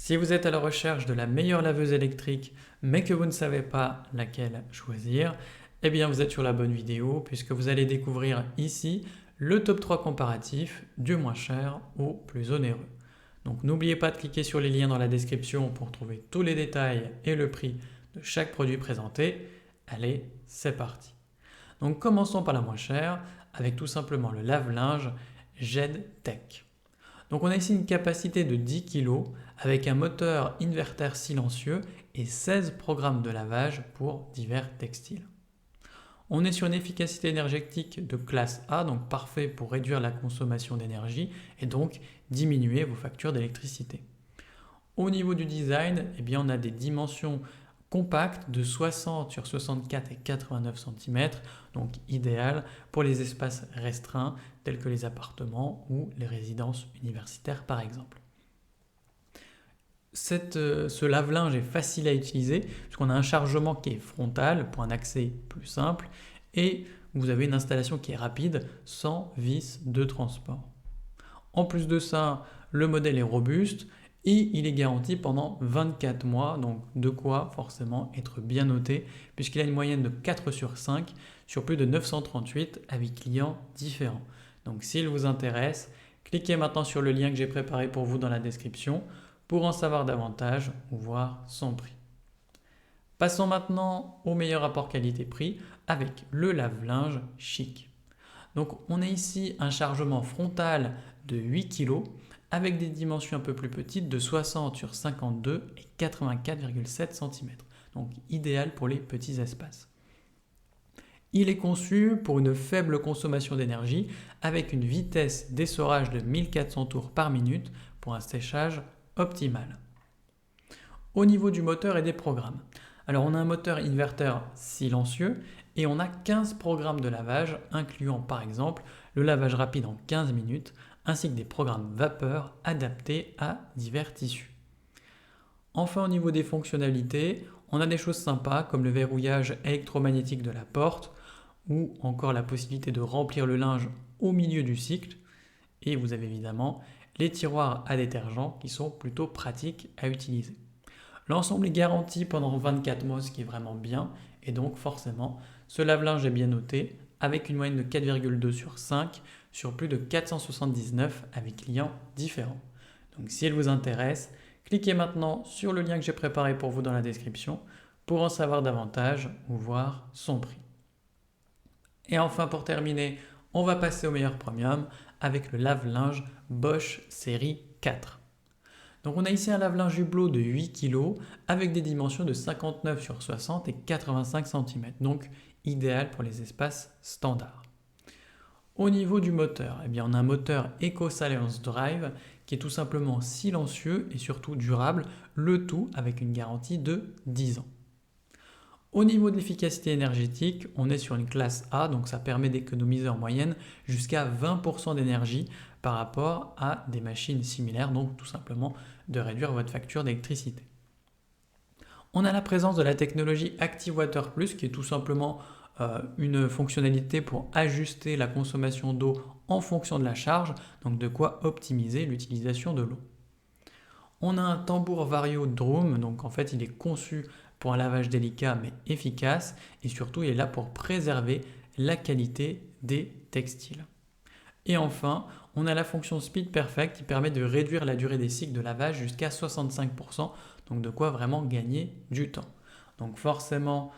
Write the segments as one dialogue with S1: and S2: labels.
S1: Si vous êtes à la recherche de la meilleure laveuse électrique, mais que vous ne savez pas laquelle choisir, eh bien vous êtes sur la bonne vidéo puisque vous allez découvrir ici le top 3 comparatif du moins cher au plus onéreux. Donc n'oubliez pas de cliquer sur les liens dans la description pour trouver tous les détails et le prix de chaque produit présenté. Allez, c'est parti. Donc commençons par la moins chère avec tout simplement le lave-linge JED-TECH. Donc on a ici une capacité de 10 kg avec un moteur inverter silencieux et 16 programmes de lavage pour divers textiles. On est sur une efficacité énergétique de classe A, donc parfait pour réduire la consommation d'énergie et donc diminuer vos factures d'électricité. Au niveau du design, eh bien on a des dimensions compactes de 60 sur 64 et 89 cm, donc idéal pour les espaces restreints tels que les appartements ou les résidences universitaires par exemple. Ce lave-linge est facile à utiliser puisqu'on a un chargement qui est frontal pour un accès plus simple et vous avez une installation qui est rapide sans vis de transport. En plus de ça, le modèle est robuste et il est garanti pendant 24 mois, donc de quoi forcément être bien noté puisqu'il a une moyenne de 4 sur 5 sur plus de 938 avis clients différents. Donc s'il vous intéresse, cliquez maintenant sur le lien que j'ai préparé pour vous dans la description pour en savoir davantage ou voir son prix. Passons maintenant au meilleur rapport qualité-prix avec le lave-linge Chic. Donc on a ici un chargement frontal de 8 kg avec des dimensions un peu plus petites de 60 sur 52 et 84,7 cm. Donc idéal pour les petits espaces. Il est conçu pour une faible consommation d'énergie avec une vitesse d'essorage de 1400 tours par minute pour un séchage optimal. Au niveau du moteur et des programmes, alors on a un moteur inverter silencieux et on a 15 programmes de lavage incluant par exemple le lavage rapide en 15 minutes ainsi que des programmes vapeur adaptés à divers tissus. Enfin au niveau des fonctionnalités, on a des choses sympas comme le verrouillage électromagnétique de la porte ou encore la possibilité de remplir le linge au milieu du cycle et vous avez évidemment les tiroirs à détergent qui sont plutôt pratiques à utiliser. L'ensemble est garanti pendant 24 mois, ce qui est vraiment bien, et donc forcément, ce lave-linge est bien noté, avec une moyenne de 4,2 sur 5, sur plus de 479 avec clients différents. Donc si elle vous intéresse, cliquez maintenant sur le lien que j'ai préparé pour vous dans la description, pour en savoir davantage ou voir son prix. Et enfin pour terminer, on va passer au meilleur premium avec le lave-linge Bosch série 4. Donc on a ici un lave-linge Hublot de 8 kg avec des dimensions de 59 sur 60 et 85 cm, donc idéal pour les espaces standards. Au niveau du moteur, eh bien on a un moteur EcoSilence Drive qui est tout simplement silencieux et surtout durable, le tout avec une garantie de 10 ans. Au niveau de l'efficacité énergétique, on est sur une classe A, donc ça permet d'économiser en moyenne jusqu'à 20% d'énergie par rapport à des machines similaires, donc tout simplement de réduire votre facture d'électricité. On a la présence de la technologie ActiveWater Plus qui est tout simplement une fonctionnalité pour ajuster la consommation d'eau en fonction de la charge, donc de quoi optimiser l'utilisation de l'eau. On a un tambour Vario Drum, donc en fait il est conçu pour un lavage délicat mais efficace et surtout il est là pour préserver la qualité des textiles. Et enfin, on a la fonction Speed Perfect qui permet de réduire la durée des cycles de lavage jusqu'à 65%, donc de quoi vraiment gagner du temps. Donc forcément,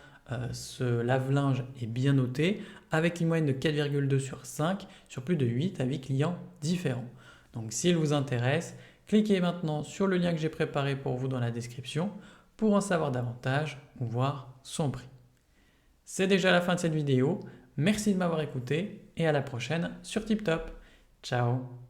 S1: ce lave-linge est bien noté avec une moyenne de 4,2 sur 5 sur plus de 8 avis clients différents. Donc s'il vous intéresse, cliquez maintenant sur le lien que j'ai préparé pour vous dans la description pour en savoir davantage ou voir son prix. C'est déjà la fin de cette vidéo, merci de m'avoir écouté et à la prochaine sur TipTop. Ciao.